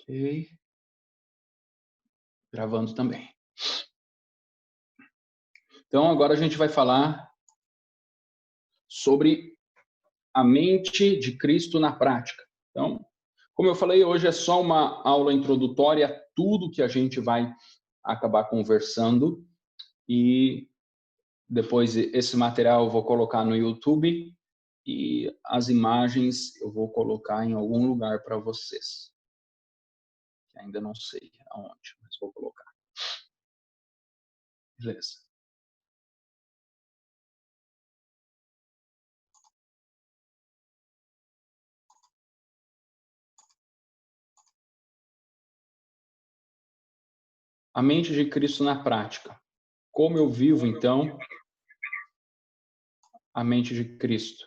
Ok. Gravando também. Então, agora a gente vai falar sobre a mente de Cristo na prática. Então, como eu falei, hoje é só uma aula introdutória a tudo que a gente vai acabar conversando e depois esse material eu vou colocar no YouTube e as imagens eu vou colocar em algum lugar para vocês. Ainda não sei aonde, mas vou colocar. Beleza. A mente de Cristo na prática. Como eu vivo, então, a mente de Cristo?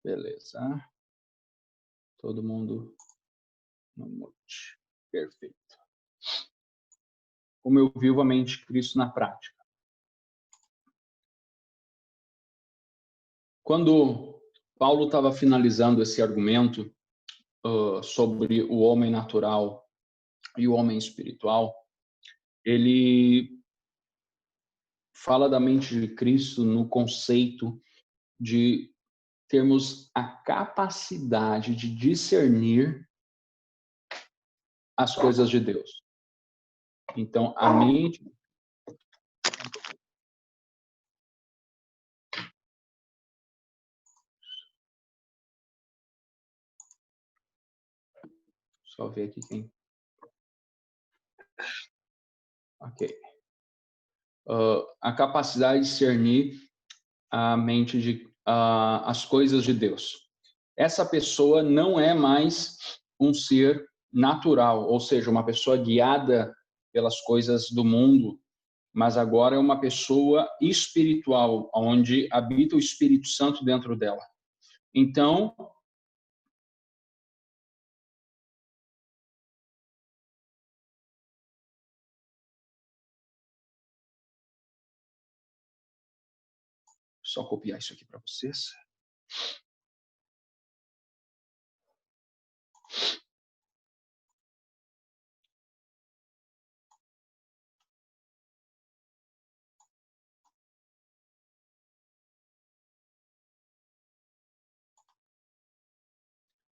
Beleza. Todo mundo no mute. Perfeito. Como eu vivo a mente de Cristo na prática? Quando Paulo estava finalizando esse argumento sobre o homem natural e o homem espiritual, ele fala da mente de Cristo no conceito de termos a capacidade de discernir as coisas de Deus. Então, a mente... Só ver aqui quem... Ok. A capacidade de discernir a mente de as coisas de Deus. Essa pessoa não é mais um ser natural, ou seja, uma pessoa guiada pelas coisas do mundo, mas agora é uma pessoa espiritual, onde habita o Espírito Santo dentro dela. Então, só copiar isso aqui para vocês.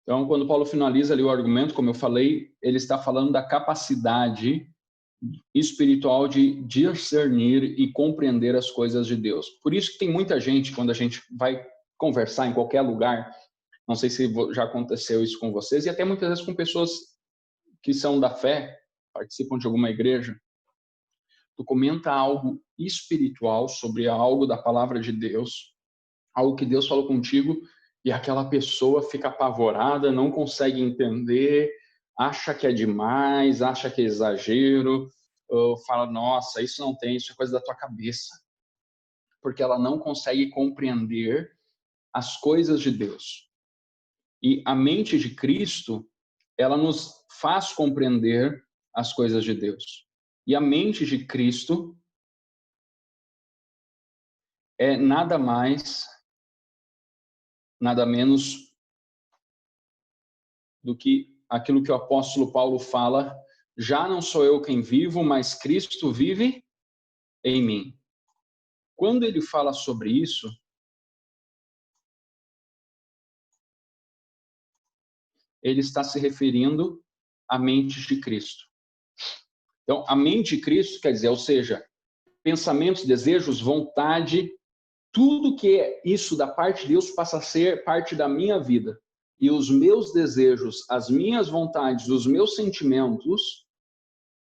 Então, quando Paulo finaliza ali o argumento, como eu falei, ele está falando da capacidade espiritual de discernir e compreender as coisas de Deus. Por isso que tem muita gente, quando a gente vai conversar em qualquer lugar, não sei se já aconteceu isso com vocês, e até muitas vezes com pessoas que são da fé, participam de alguma igreja, tu comenta algo espiritual sobre algo da palavra de Deus, algo que Deus falou contigo, e aquela pessoa fica apavorada, não consegue entender, acha que é demais, acha que é exagero, ou fala, nossa, isso não tem, isso é coisa da tua cabeça. Porque ela não consegue compreender as coisas de Deus. E a mente de Cristo, ela nos faz compreender as coisas de Deus. E a mente de Cristo é nada mais, nada menos do que aquilo que o apóstolo Paulo fala, já não sou eu quem vivo, mas Cristo vive em mim. Quando ele fala sobre isso, ele está se referindo à mente de Cristo. Então, a mente de Cristo quer dizer, ou seja, pensamentos, desejos, vontade, tudo que é isso da parte de Deus passa a ser parte da minha vida. E os meus desejos, as minhas vontades, os meus sentimentos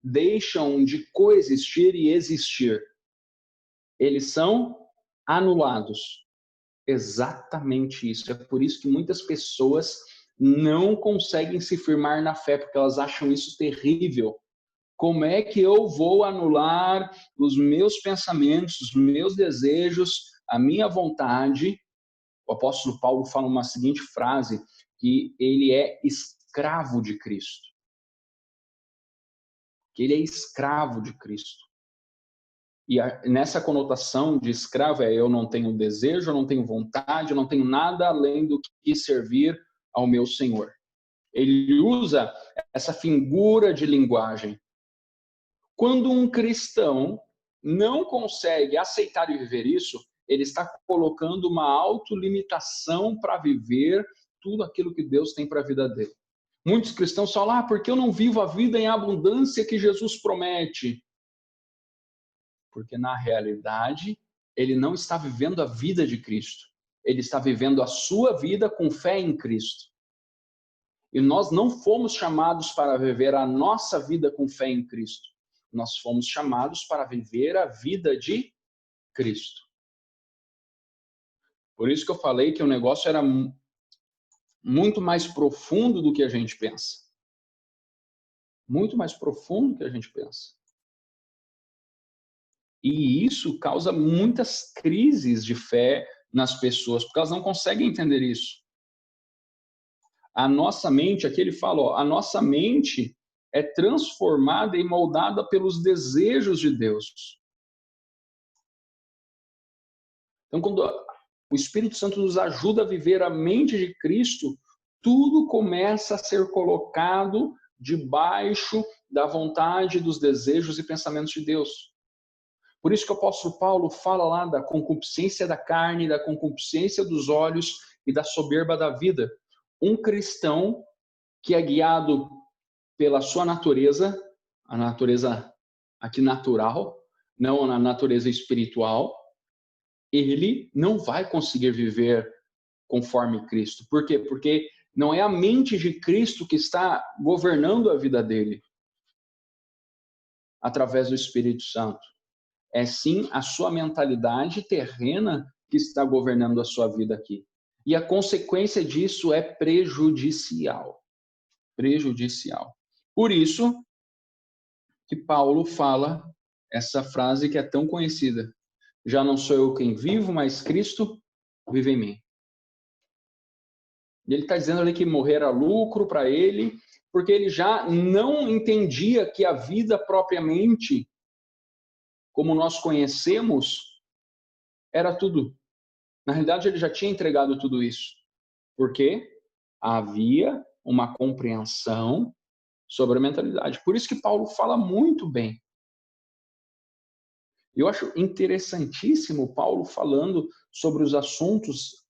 deixam de coexistir e existir. Eles são anulados. Exatamente isso. É por isso que muitas pessoas não conseguem se firmar na fé, porque elas acham isso terrível. Como é que eu vou anular os meus pensamentos, os meus desejos, a minha vontade? O apóstolo Paulo fala uma seguinte frase, que ele é escravo de Cristo. Que ele é escravo de Cristo. E nessa conotação de escravo eu não tenho desejo, eu não tenho vontade, eu não tenho nada além do que servir ao meu Senhor. Ele usa essa figura de linguagem. Quando um cristão não consegue aceitar e viver isso, ele está colocando uma autolimitação para viver tudo aquilo que Deus tem para a vida dele. Muitos cristãos falam, porque eu não vivo a vida em abundância que Jesus promete. Porque na realidade, ele não está vivendo a vida de Cristo. Ele está vivendo a sua vida com fé em Cristo. E nós não fomos chamados para viver a nossa vida com fé em Cristo. Nós fomos chamados para viver a vida de Cristo. Por isso que eu falei que o negócio era muito mais profundo do que a gente pensa. Muito mais profundo do que a gente pensa. E isso causa muitas crises de fé nas pessoas, porque elas não conseguem entender isso. A nossa mente, aqui ele fala, a nossa mente é transformada e moldada pelos desejos de Deus. Então, quando o Espírito Santo nos ajuda a viver a mente de Cristo, tudo começa a ser colocado debaixo da vontade, dos desejos e pensamentos de Deus. Por isso que o apóstolo Paulo fala lá da concupiscência da carne, da concupiscência dos olhos e da soberba da vida. Um cristão que é guiado pela sua natureza, a natureza aqui natural, não a natureza espiritual, ele não vai conseguir viver conforme Cristo. Por quê? Porque não é a mente de Cristo que está governando a vida dele através do Espírito Santo. É sim a sua mentalidade terrena que está governando a sua vida aqui. E a consequência disso é prejudicial. Prejudicial. Por isso que Paulo fala essa frase que é tão conhecida. Já não sou eu quem vivo, mas Cristo vive em mim. E ele está dizendo ali que morrer era lucro para ele, porque ele já não entendia que a vida propriamente, como nós conhecemos, era tudo. Na realidade, ele já tinha entregado tudo isso. Porque havia uma compreensão sobre a mentalidade. Por isso que Paulo fala muito bem. Eu acho interessantíssimo Paulo falando sobre os assuntos.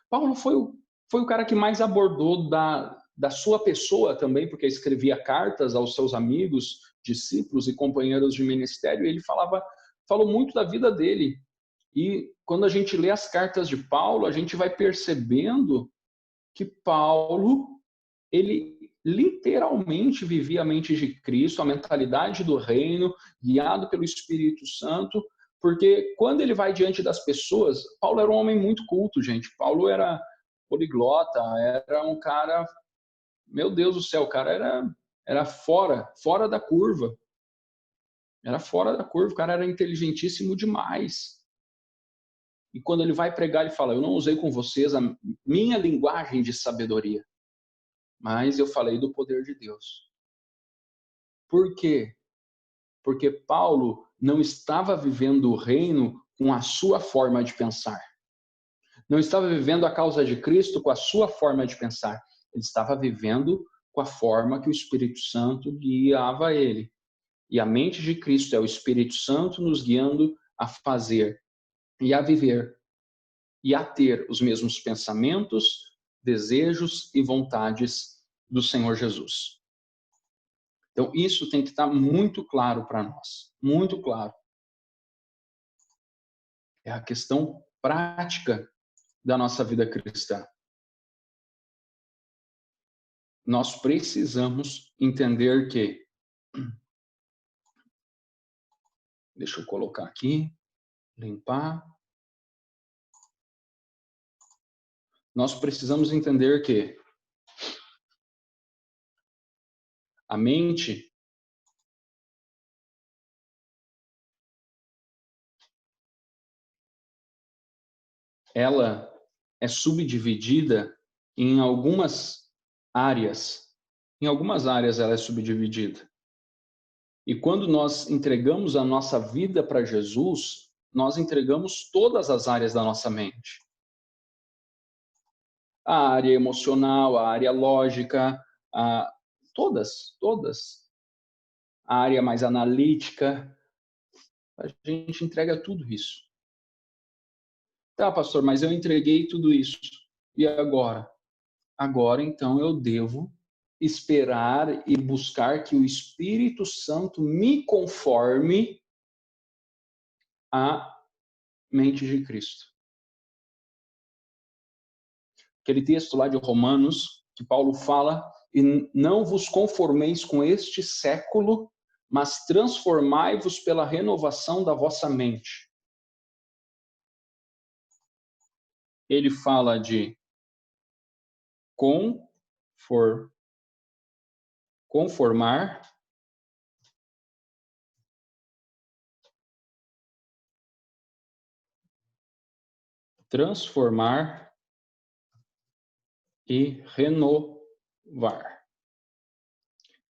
Paulo foi o cara que mais abordou da sua pessoa também, porque escrevia cartas aos seus amigos, discípulos e companheiros de ministério, e ele falou muito da vida dele. E quando a gente lê as cartas de Paulo, a gente vai percebendo que Paulo, ele literalmente vivia a mente de Cristo, a mentalidade do reino, guiado pelo Espírito Santo, porque quando ele vai diante das pessoas, Paulo era um homem muito culto, gente. Paulo era poliglota, era um cara, meu Deus do céu, o cara era fora da curva. Era fora da curva, o cara era inteligentíssimo demais. E quando ele vai pregar, ele fala, eu não usei com vocês a minha linguagem de sabedoria, mas eu falei do poder de Deus. Por quê? Porque Paulo não estava vivendo o reino com a sua forma de pensar. Não estava vivendo a causa de Cristo com a sua forma de pensar. Ele estava vivendo com a forma que o Espírito Santo guiava ele. E a mente de Cristo é o Espírito Santo nos guiando a fazer e a viver e a ter os mesmos pensamentos, desejos e vontades do Senhor Jesus. Então, isso tem que estar muito claro para nós, muito claro. É a questão prática da nossa vida cristã. Nós precisamos entender que... Deixa eu colocar aqui, limpar. Nós precisamos entender que a mente ela é subdividida em algumas áreas. Em algumas áreas ela é subdividida. E quando nós entregamos a nossa vida para Jesus, nós entregamos todas as áreas da nossa mente. A área emocional, a área lógica, todas. A área mais analítica, a gente entrega tudo isso. Tá, pastor, mas eu entreguei tudo isso. E agora? Agora, então, eu devo esperar e buscar que o Espírito Santo me conforme à mente de Cristo. Aquele texto lá de Romanos, que Paulo fala, e não vos conformeis com este século, mas transformai-vos pela renovação da vossa mente. Ele fala de conformar, transformar e renovar.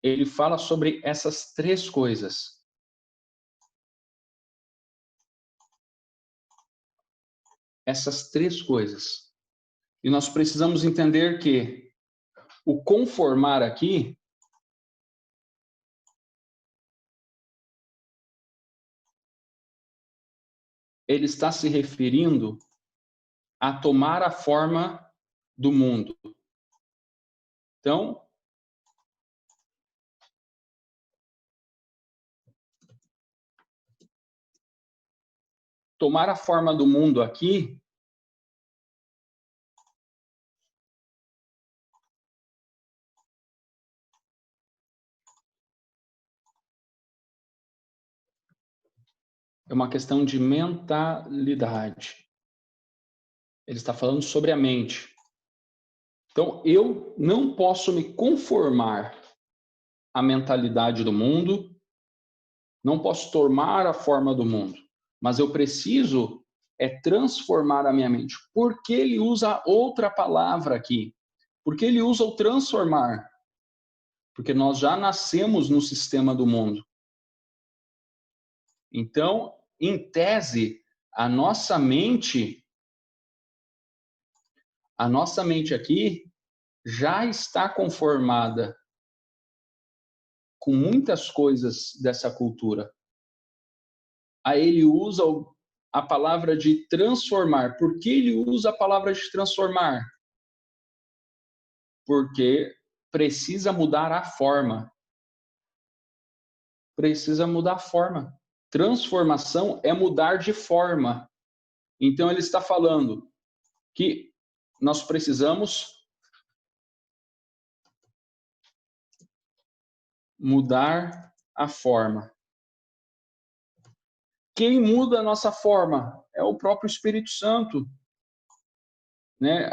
Ele fala sobre essas três coisas. Essas três coisas. E nós precisamos entender que o conformar aqui ele está se referindo a tomar a forma do mundo. Então, tomar a forma do mundo aqui é uma questão de mentalidade. Ele está falando sobre a mente. Então, eu não posso me conformar à mentalidade do mundo, não posso tomar a forma do mundo, mas eu preciso transformar a minha mente. Por que ele usa outra palavra aqui? Por que ele usa o transformar? Porque nós já nascemos no sistema do mundo. Então, em tese, a nossa mente aqui já está conformada com muitas coisas dessa cultura. Aí ele usa a palavra de transformar. Por que ele usa a palavra de transformar? Porque precisa mudar a forma. Precisa mudar a forma. Transformação é mudar de forma. Então ele está falando que nós precisamos mudar a forma. Quem muda a nossa forma é o próprio Espírito Santo, né?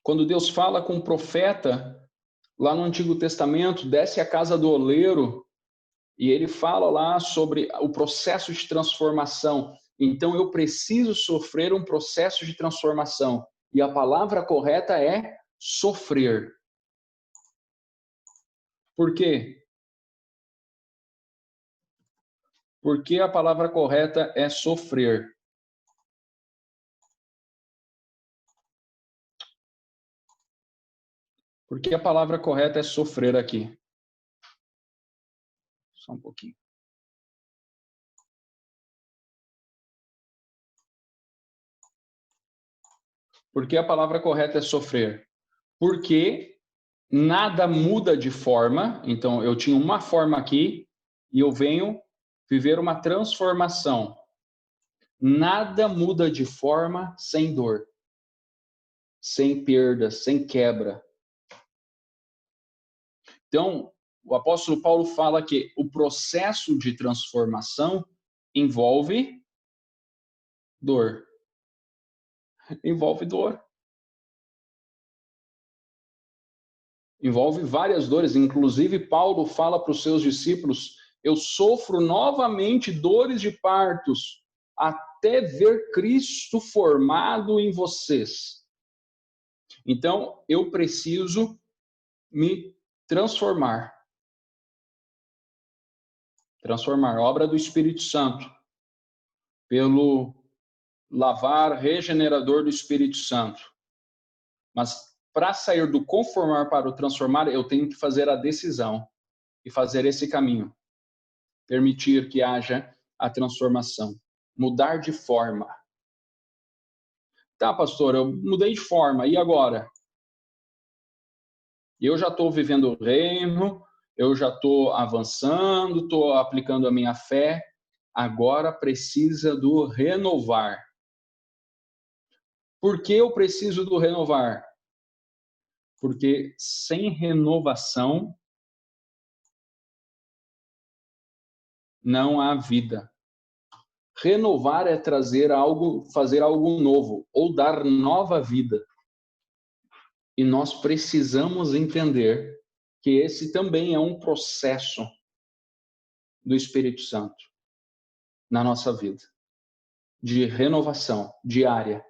Quando Deus fala com o profeta lá no Antigo Testamento, desce à casa do oleiro e ele fala lá sobre o processo de transformação. Então eu preciso sofrer um processo de transformação. E a palavra correta é sofrer. Por quê? Porque a palavra correta é sofrer. Porque a palavra correta é sofrer aqui. Só um pouquinho. Porque a palavra correta é sofrer? Porque nada muda de forma. Então, eu tinha uma forma aqui e eu venho viver uma transformação. Nada muda de forma sem dor, sem perda, sem quebra. Então, o apóstolo Paulo fala que o processo de transformação envolve dor. Envolve dor. Envolve várias dores. Inclusive, Paulo fala para os seus discípulos: eu sofro novamente dores de partos, até ver Cristo formado em vocês. Então, eu preciso me transformar. Transformar, obra do Espírito Santo, pelo lavar regenerador do Espírito Santo. Mas para sair do conformar para o transformar, eu tenho que fazer a decisão e fazer esse caminho. Permitir que haja a transformação. Mudar de forma. Tá, pastor, eu mudei de forma, e agora? Eu já estou vivendo o reino, eu já estou avançando, estou aplicando a minha fé, agora precisa do renovar. Por que eu preciso do renovar? Porque sem renovação não há vida. Renovar é trazer algo, fazer algo novo, ou dar nova vida. E nós precisamos entender que esse também é um processo do Espírito Santo na nossa vida, de renovação diária,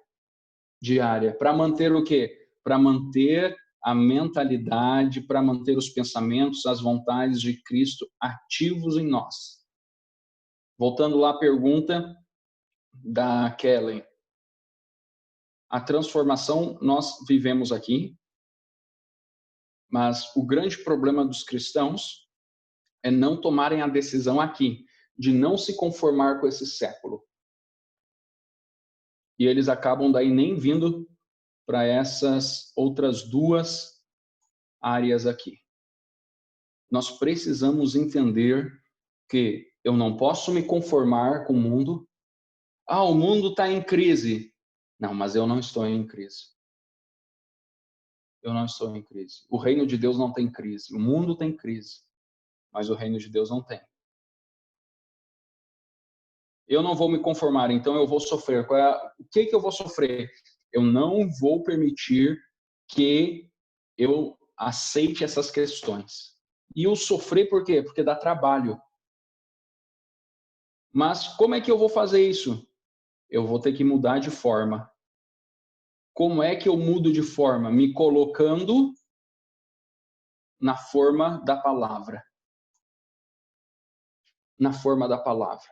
para manter o quê? Para manter a mentalidade, para manter os pensamentos, as vontades de Cristo ativos em nós. Voltando lá à pergunta da Kellen. A transformação nós vivemos aqui, mas o grande problema dos cristãos é não tomarem a decisão aqui, de não se conformar com esse século. E eles acabam daí nem vindo para essas outras duas áreas aqui. Nós precisamos entender que eu não posso me conformar com o mundo. Ah, o mundo está em crise. Não, mas eu não estou em crise. Eu não estou em crise. O reino de Deus não tem crise. O mundo tem crise, mas o reino de Deus não tem. Eu não vou me conformar, então eu vou sofrer. O que eu vou sofrer? Eu não vou permitir que eu aceite essas questões. E o sofrer por quê? Porque dá trabalho. Mas como é que eu vou fazer isso? Eu vou ter que mudar de forma. Como é que eu mudo de forma? Me colocando na forma da palavra. Na forma da palavra.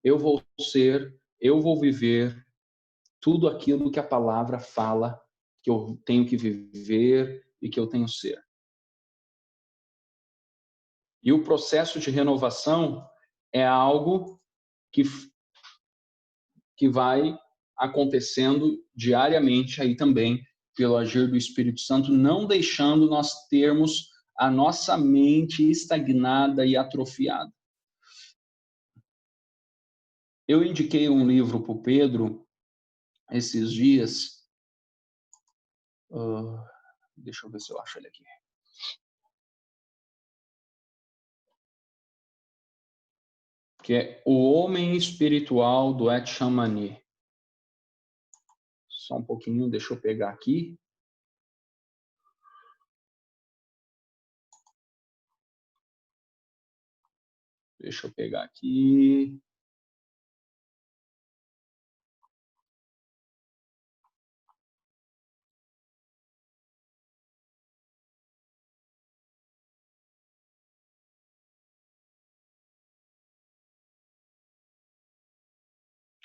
Eu vou viver tudo aquilo que a palavra fala que eu tenho que viver e que eu tenho que ser. E o processo de renovação é algo que vai acontecendo diariamente aí também pelo agir do Espírito Santo, não deixando nós termos a nossa mente estagnada e atrofiada. Eu indiquei um livro para o Pedro esses dias. Deixa eu ver se eu acho ele aqui. Que é O Homem Espiritual, do Ed Chamani. Só um pouquinho, deixa eu pegar aqui. Deixa eu pegar aqui.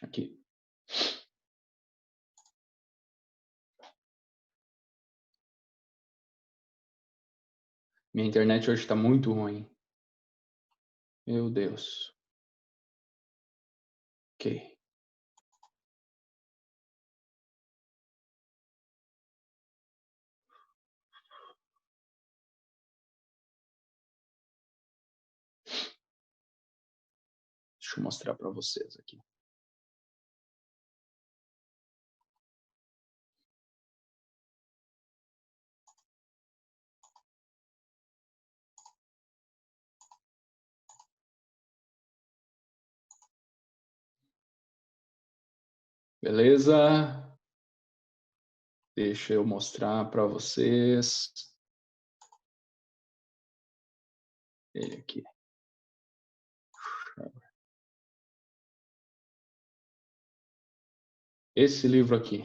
Aqui. Minha internet hoje está muito ruim. Meu Deus. Ok. Deixa eu mostrar para vocês aqui. Beleza? Deixa eu mostrar para vocês. Ele aqui. Esse livro aqui.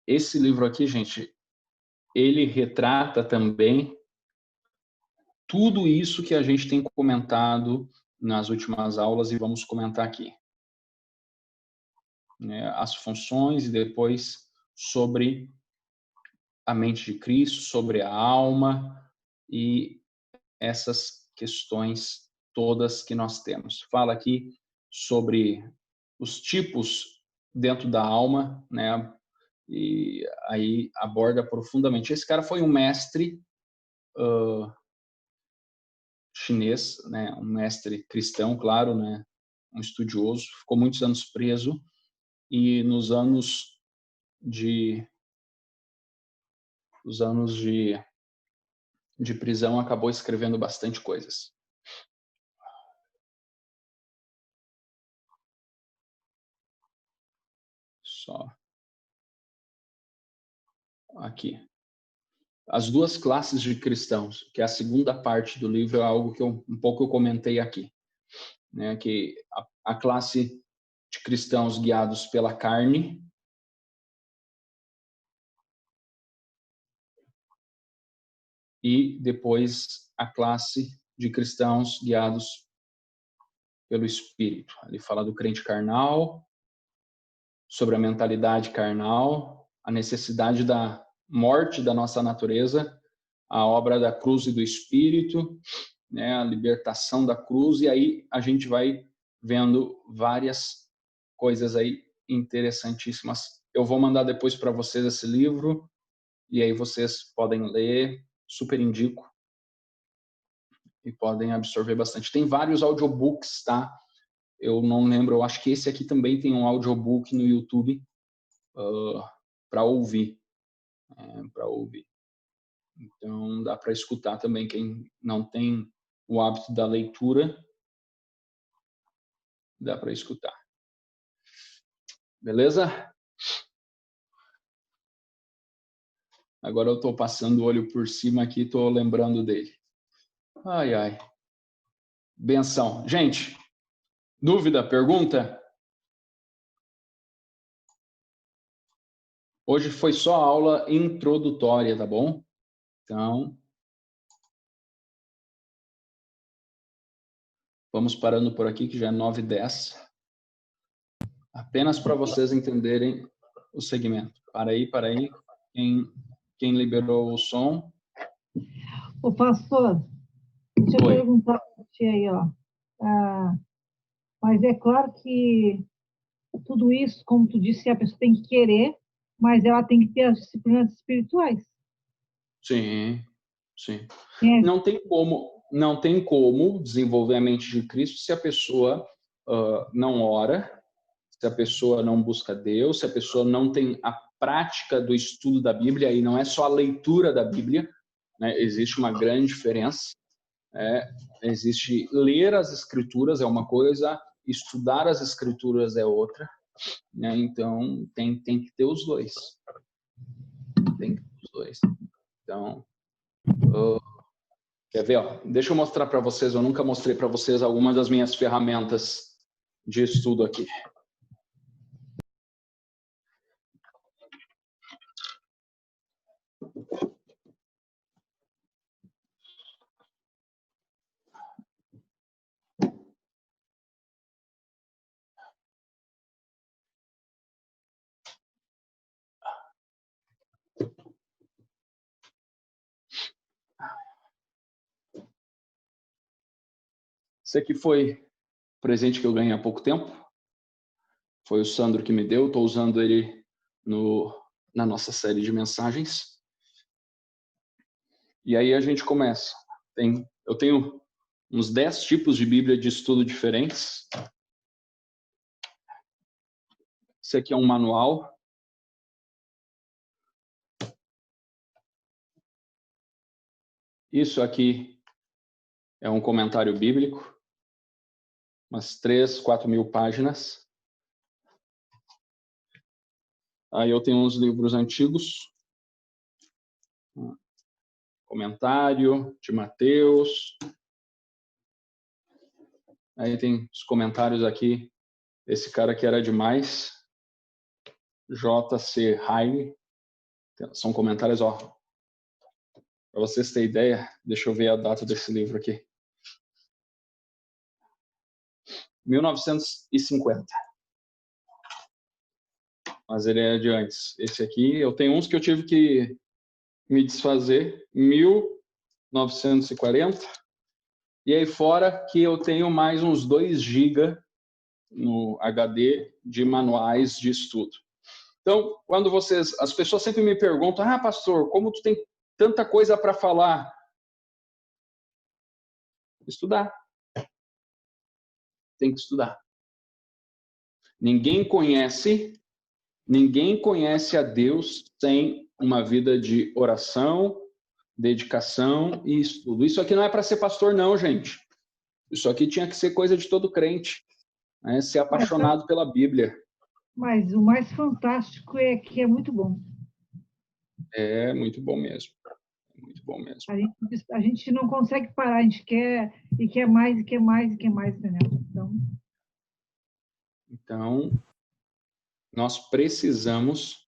esse livro aqui, gente, ele retrata também tudo isso que a gente tem comentado nas últimas aulas e vamos comentar aqui, né? As funções e depois sobre a mente de Cristo, sobre a alma e essas questões todas que nós temos. Fala aqui sobre os tipos dentro da alma, né? E aí aborda profundamente. Esse cara foi um mestre chinês, né? Um mestre cristão, claro, né? Um estudioso, ficou muitos anos preso e nos anos de os anos de prisão acabou escrevendo bastante coisas. Só aqui. As duas classes de cristãos, que é a segunda parte do livro, é algo que um pouco eu comentei aqui, né? Que a classe de cristãos guiados pela carne e depois a classe de cristãos guiados pelo Espírito. Ele fala do crente carnal, sobre a mentalidade carnal, a necessidade da morte da nossa natureza, a obra da cruz e do Espírito, né, a libertação da cruz, e aí a gente vai vendo várias coisas aí interessantíssimas. Eu vou mandar depois para vocês esse livro, e aí vocês podem ler, super indico, e podem absorver bastante. Tem vários audiobooks, tá? Eu não lembro, eu acho que esse aqui também tem um audiobook no YouTube para ouvir, para ouvir. Então dá para escutar também quem não tem o hábito da leitura, dá para escutar. Beleza? Agora eu estou passando o olho por cima aqui, estou lembrando dele. Ai, ai. Benção. Gente, dúvida, pergunta? Hoje foi só aula introdutória, tá bom? Então, vamos parando por aqui, que já é 9h10. Apenas para vocês entenderem o segmento. Para aí. Quem liberou o som? Ô, pastor, deixa eu Oi. perguntar para você aí, ó. Mas é claro que tudo isso, como tu disse, a pessoa tem que querer, mas ela tem que ter as disciplinas espirituais. Sim, sim. É. Não tem como desenvolver a mente de Cristo se a pessoa não ora, se a pessoa não busca Deus, se a pessoa não tem a prática do estudo da Bíblia, e não é só a leitura da Bíblia, né? Existe uma grande diferença. Existe ler as Escrituras é uma coisa, estudar as Escrituras é outra, né? Então tem que ter os dois. Tem que ter os dois. Então, quer ver? Ó? Deixa eu mostrar para vocês. Eu nunca mostrei para vocês algumas das minhas ferramentas de estudo aqui. Esse aqui foi presente que eu ganhei há pouco tempo. Foi o Sandro que me deu. Estou usando ele na nossa série de mensagens. E aí a gente começa. Eu tenho uns 10 tipos de Bíblia de estudo diferentes. Esse aqui é um manual. Isso aqui é um comentário bíblico. Umas 3.000, 4.000 páginas. Aí eu tenho uns livros antigos. Comentário de Mateus. Aí tem os comentários aqui. Esse cara que era demais. J.C. Ryle. São comentários, ó. Para vocês terem ideia, deixa eu ver a data desse livro aqui. 1950. Mas ele é de antes. Esse aqui, eu tenho uns que eu tive que me desfazer. 1940. E aí fora que eu tenho mais uns 2 GB no HD de manuais de estudo. Então, quando as pessoas sempre me perguntam, pastor, como tu tem tanta coisa para falar? Estudar. Tem que estudar. Ninguém conhece a Deus sem uma vida de oração, dedicação e estudo. Isso aqui não é para ser pastor, não, gente. Isso aqui tinha que ser coisa de todo crente, né? Ser apaixonado pela Bíblia. Mas o mais fantástico é que é muito bom. É muito bom mesmo. Muito bom mesmo. A gente não consegue parar, a gente quer e quer mais, e quer mais, e quer mais, entendeu? Então, nós precisamos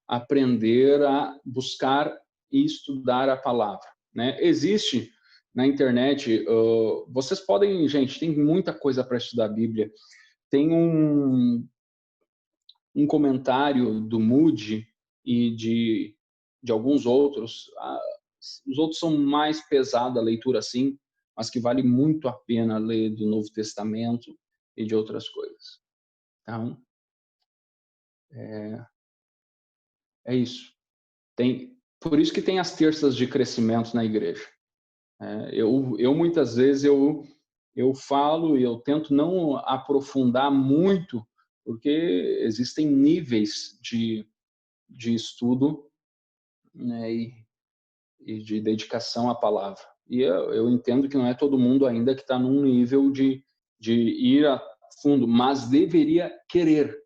aprender a buscar e estudar a palavra, né? Existe na internet, vocês podem, gente, tem muita coisa para estudar a Bíblia. Tem um comentário do Moody e de alguns outros. Os outros são mais pesados a leitura, assim, mas que vale muito a pena ler do Novo Testamento e de outras coisas. Então, é isso. Por isso que tem as terças de crescimento na igreja. Eu muitas vezes eu falo e eu tento não aprofundar muito, porque existem níveis de estudo, né, e de dedicação à palavra. E eu entendo que não é todo mundo ainda que está num nível de ir a fundo, mas deveria querer.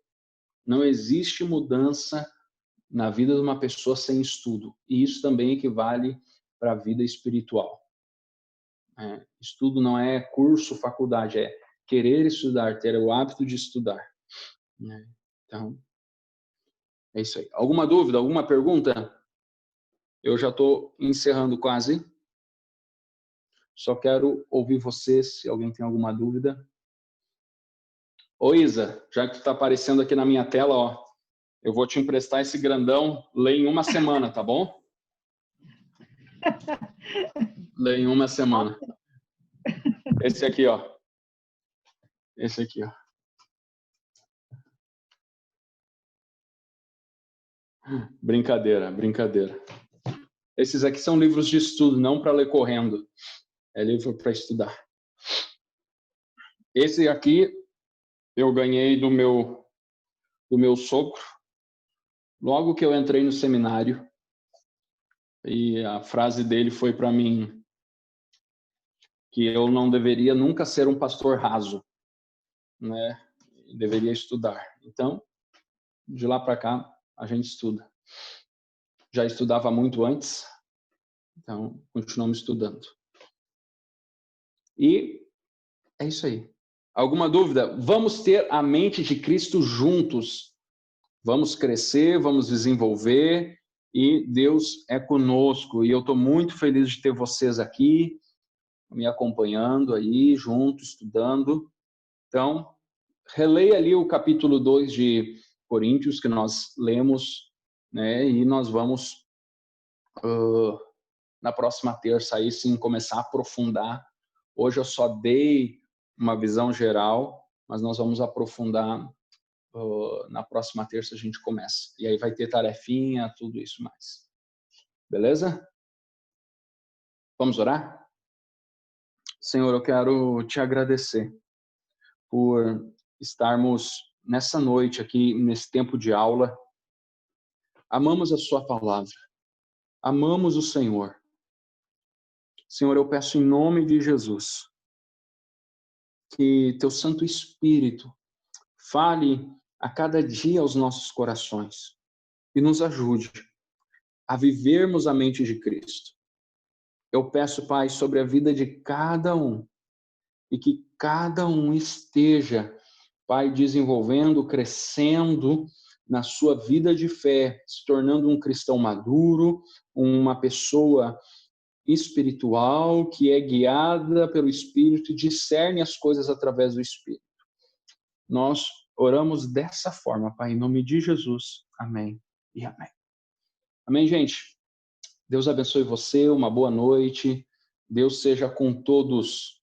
Não existe mudança na vida de uma pessoa sem estudo. E isso também equivale para a vida espiritual. Estudo não é curso, faculdade, é querer estudar, ter o hábito de estudar. Então, é isso aí. Alguma dúvida, alguma pergunta? Eu já estou encerrando quase. Só quero ouvir vocês, se alguém tem alguma dúvida. Ô Isa, já que tu está aparecendo aqui na minha tela, ó, eu vou te emprestar esse grandão, lê em uma semana, tá bom? Lê em uma semana. Esse aqui, ó. Esse aqui, ó. Brincadeira, brincadeira. Esses aqui são livros de estudo, não para ler correndo. É livro para estudar. Esse aqui eu ganhei do meu sogro, logo que eu entrei no seminário. E a frase dele foi para mim que eu não deveria nunca ser um pastor raso, né? Deveria estudar. Então, de lá para cá, a gente estuda. Já estudava muito antes, então continuamos estudando. E é isso aí. Alguma dúvida? Vamos ter a mente de Cristo juntos. Vamos crescer, vamos desenvolver e Deus é conosco. E eu estou muito feliz de ter vocês aqui, me acompanhando aí, junto, estudando. Então, releia ali o capítulo 2 de Coríntios que nós lemos, né? E nós vamos, na próxima terça, aí sim, começar a aprofundar. Hoje eu só dei uma visão geral, mas nós vamos aprofundar. Na próxima terça a gente começa. E aí vai ter tarefinha, tudo isso mais. Beleza? Vamos orar? Senhor, eu quero te agradecer por estarmos nessa noite aqui, nesse tempo de aula. Amamos a sua palavra. Amamos o Senhor. Senhor, eu peço em nome de Jesus que teu Santo Espírito fale a cada dia aos nossos corações e nos ajude a vivermos a mente de Cristo. Eu peço, Pai, sobre a vida de cada um e que cada um esteja, Pai, desenvolvendo, crescendo na sua vida de fé, se tornando um cristão maduro, uma pessoa espiritual que é guiada pelo Espírito e discerne as coisas através do Espírito. Nós oramos dessa forma, Pai, em nome de Jesus. Amém e amém. Amém, gente? Deus abençoe você, uma boa noite. Deus seja com todos